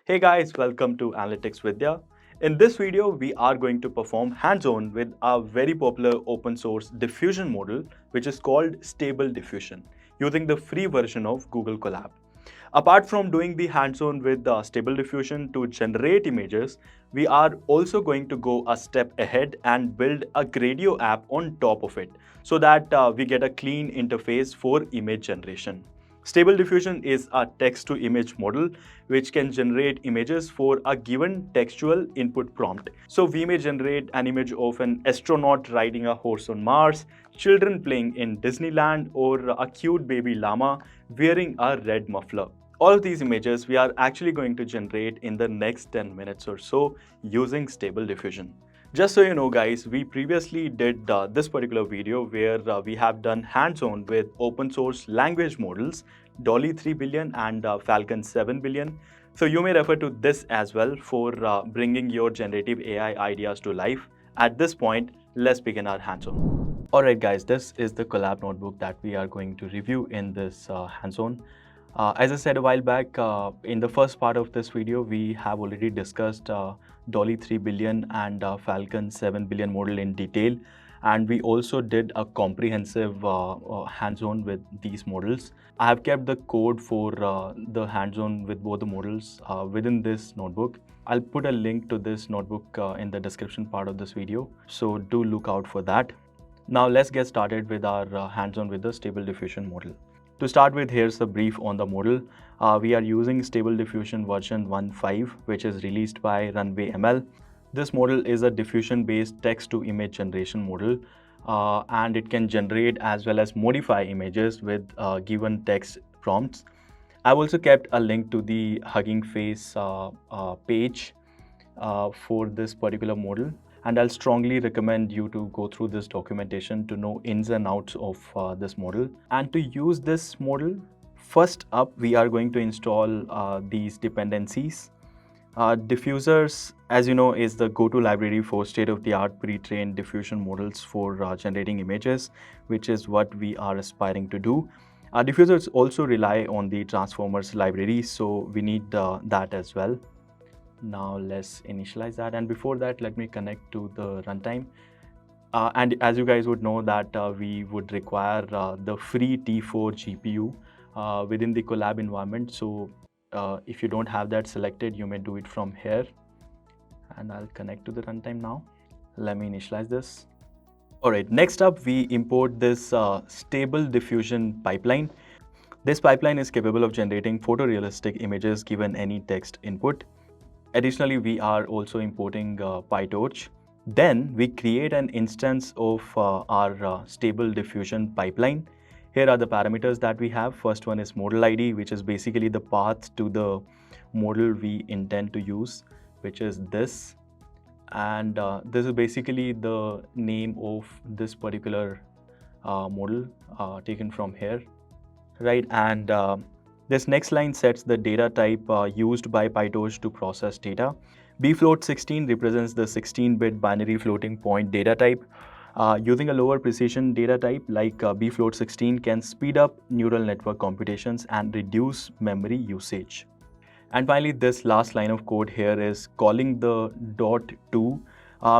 Hey guys, welcome to Analytics Vidhya. In this video, we are going to perform hands-on with a very popular open source diffusion model, which is called Stable Diffusion, using the free version of Google Colab. Apart from doing the hands-on with the Stable Diffusion to generate images, we are also going to go a step ahead and build a Gradio app on top of it so that we get a clean interface for image generation. Stable Diffusion is a text-to-image model which can generate images for a given textual input prompt. So we may generate an image of an astronaut riding a horse on Mars, children playing in Disneyland, or a cute baby llama wearing a red muffler. All of these images we are actually going to generate in the next 10 minutes or so using Stable Diffusion. Just so you know guys, we previously did this particular video where we have done hands-on with open source language models, Dolly 3 billion and Falcon 7 billion. So you may refer to this as well for bringing your generative AI ideas to life. At this point, let's begin our hands-on. Alright guys, this is the Colab notebook that we are going to review in this hands-on. As I said a while back, in the first part of this video, we have already discussed Dolly 3 billion and Falcon 7 billion model in detail. And we also did a comprehensive hands-on with these models. I have kept the code for the hands-on with both the models within this notebook. I'll put a link to this notebook in the description part of this video. So do look out for that. Now let's get started with our hands-on with the Stable Diffusion model. To start with, here's a brief on the model. We are using Stable Diffusion version 1.5, which is released by RunwayML. This model is a diffusion-based text-to-image generation model, and it can generate as well as modify images with given text prompts. I've also kept a link to the Hugging Face page for this particular model. And I'll strongly recommend you to go through this documentation to know ins and outs of this model. And to use this model, first up, we are going to install these dependencies. Diffusers, as you know, is the go-to library for state-of-the-art pre-trained diffusion models for generating images, which is what we are aspiring to do. Diffusers also rely on the transformers library, so we need that as well. Now let's initialize that, and before that let me connect to the runtime. And as you guys would know that we would require the free T4 GPU within the Colab environment. So if you don't have that selected, you may do it from here. And I'll connect to the runtime now. Let me initialize this. Alright, next up we import this Stable Diffusion pipeline. This pipeline is capable of generating photorealistic images given any text input. Additionally, we are also importing PyTorch. Then we create an instance of our Stable Diffusion pipeline. Here are the parameters that we have. First one is model ID, which is basically the path to the model we intend to use, which is this. And this is basically the name of this particular model taken from here, right? And this next line sets the data type used by PyTorch to process data. bfloat16 represents the 16-bit binary floating point data type. Using a lower precision data type like bfloat16 can speed up neural network computations and reduce memory usage. And finally, this last line of code here is calling the .to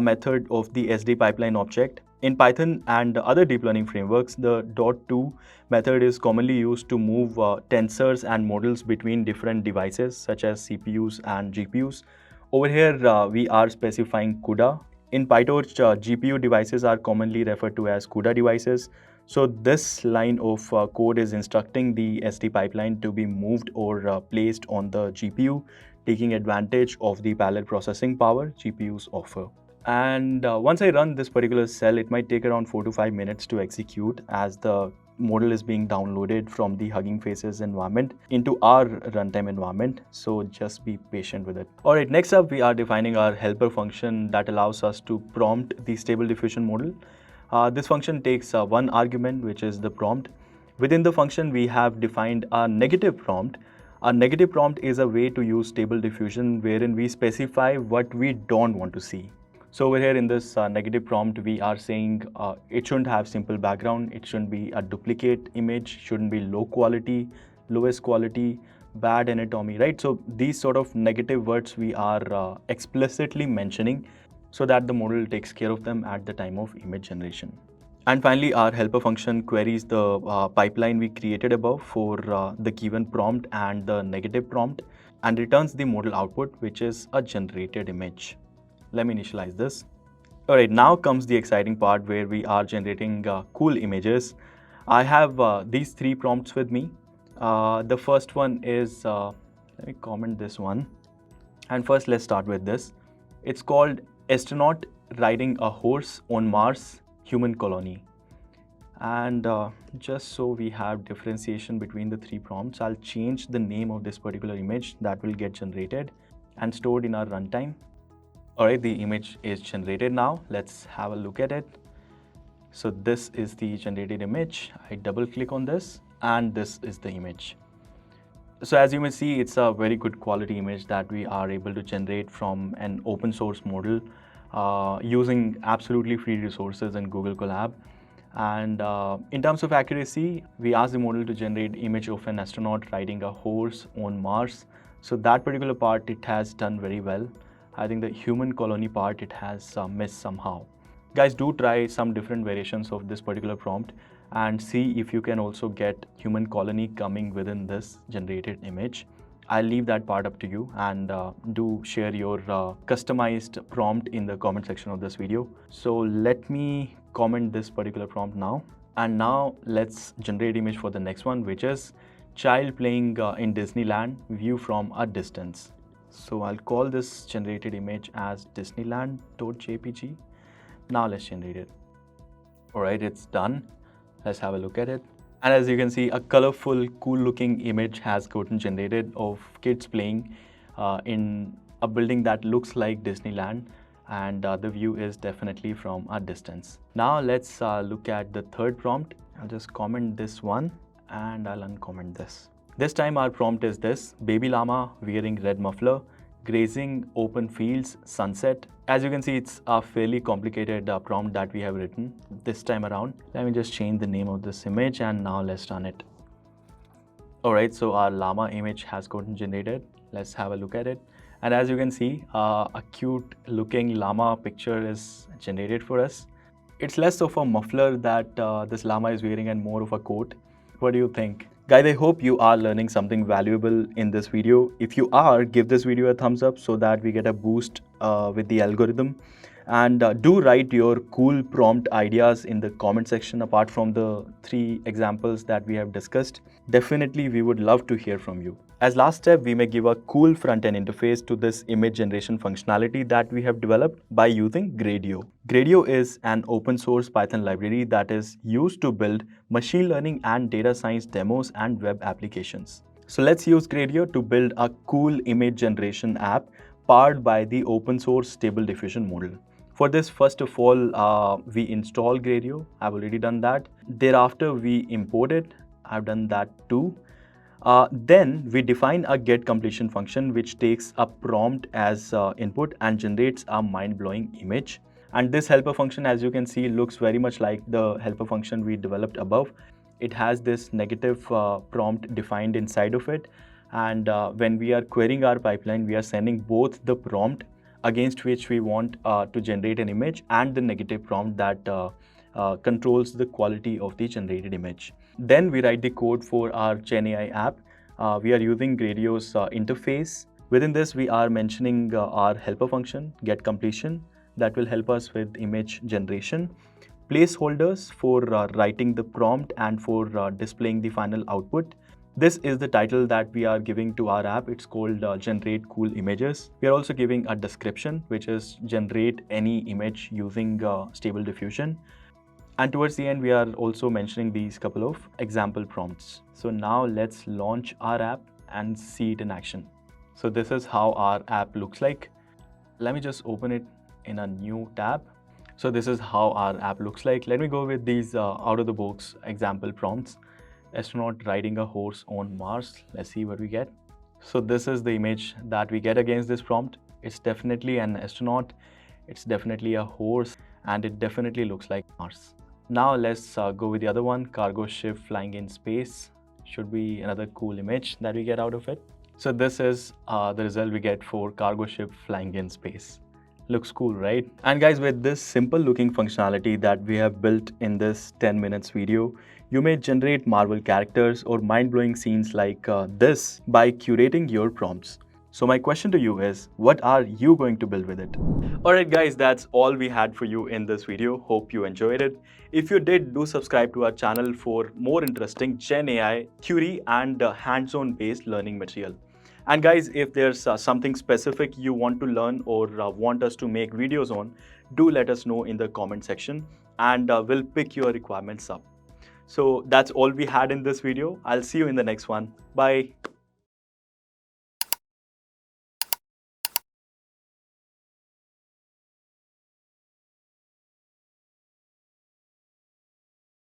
method of the SD pipeline object. In Python and other deep learning frameworks, the .to method is commonly used to move tensors and models between different devices such as CPUs and GPUs. Over here, we are specifying CUDA. In PyTorch, GPU devices are commonly referred to as CUDA devices. So this line of code is instructing the SD pipeline to be moved or placed on the GPU, taking advantage of the parallel processing power GPUs offer. And once I run this particular cell, it might take around 4 to 5 minutes to execute as the model is being downloaded from the Hugging Faces environment into our runtime environment. So just be patient with it. All right, next up, we are defining our helper function that allows us to prompt the Stable Diffusion model. This function takes one argument, which is the prompt. Within the function, we have defined a negative prompt. A negative prompt is a way to use Stable Diffusion wherein we specify what we don't want to see. So over here in this negative prompt, we are saying it shouldn't have simple background, it shouldn't be a duplicate image, shouldn't be low quality, lowest quality, bad anatomy, right? So these sort of negative words we are explicitly mentioning so that the model takes care of them at the time of image generation. And finally, our helper function queries the pipeline we created above for the given prompt and the negative prompt and returns the model output, which is a generated image. Let me initialize this. All right, now comes the exciting part where we are generating cool images. I have these three prompts with me. The first one is, let me comment this one. And first, let's start with this. It's called Astronaut Riding a Horse on Mars Human Colony. And just so we have differentiation between the three prompts, I'll change the name of this particular image that will get generated and stored in our runtime. All right, the image is generated now. Let's have a look at it. So this is the generated image. I double click on this and this is the image. So as you may see, it's a very good quality image that we are able to generate from an open source model using absolutely free resources in Google Colab. And in terms of accuracy, we asked the model to generate image of an astronaut riding a horse on Mars. So that particular part, it has done very well. I think the human colony part, it has missed somehow. Guys, do try some different variations of this particular prompt and see if you can also get human colony coming within this generated image. I'll leave that part up to you, and do share your customized prompt in the comment section of this video. So let me comment this particular prompt now. And now let's generate image for the next one, which is child playing in Disneyland, view from a distance. So I'll call this generated image as disneyland.jpg. Now let's generate it. All right, it's done. Let's have a look at it. And as you can see, a colorful, cool looking image has gotten generated of kids playing in a building that looks like Disneyland. And the view is definitely from a distance. Now let's look at the third prompt. I'll just comment this one and I'll uncomment this. This time our prompt is this: baby llama wearing red muffler, grazing open fields, sunset. As you can see, it's a fairly complicated prompt that we have written this time around. Let me just change the name of this image and now let's run it. All right, so our llama image has gotten generated. Let's have a look at it. And as you can see, a cute looking llama picture is generated for us. It's less of a muffler that this llama is wearing and more of a coat. What do you think? Guys, I hope you are learning something valuable in this video. If you are, give this video a thumbs up so that we get a boost with the algorithm. And do write your cool prompt ideas in the comment section apart from the 3 examples that we have discussed. Definitely, we would love to hear from you. As last step, we may give a cool front-end interface to this image generation functionality that we have developed by using Gradio. Gradio is an open source Python library that is used to build machine learning and data science demos and web applications. So let's use Gradio to build a cool image generation app powered by the open source Stable Diffusion model. For this, first of all, we install Gradio. I've already done that. Thereafter, we import it. I've done that too. Then we define a get completion function which takes a prompt as input and generates a mind-blowing image. And this helper function, as you can see, looks very much like the helper function we developed above. It has this negative prompt defined inside of it. And when we are querying our pipeline, we are sending both the prompt against which we want to generate an image and the negative prompt that controls the quality of the generated image. Then we write the code for our Gen AI app. We are using Gradio's interface. Within this, we are mentioning our helper function, get completion, that will help us with image generation, placeholders for writing the prompt and for displaying the final output. This is the title that we are giving to our app. It's called Generate Cool Images. We are also giving a description, which is generate any image using Stable Diffusion. And towards the end, we are also mentioning these couple of example prompts. So now let's launch our app and see it in action. So this is how our app looks like. Let me just open it in a new tab. So this is how our app looks like. Let me go with these out of the box example prompts. Astronaut riding a horse on Mars. Let's see what we get. So this is the image that we get against this prompt. It's definitely an astronaut. It's definitely a horse, and it definitely looks like Mars. Now let's go with the other one, cargo ship flying in space. should be another cool image that we get out of it. So this is the result we get for cargo ship flying in space. Looks cool, right? And guys, with this simple looking functionality that we have built in this 10 minutes video, you may generate Marvel characters or mind-blowing scenes like this by curating your prompts. So my question to you is, what are you going to build with it? Alright guys, that's all we had for you in this video. Hope you enjoyed it. If you did, do subscribe to our channel for more interesting Gen AI theory and hands-on based learning material. And guys, if there's something specific you want to learn or want us to make videos on, do let us know in the comment section and we'll pick your requirements up. So that's all we had in this video. I'll see you in the next one. Bye.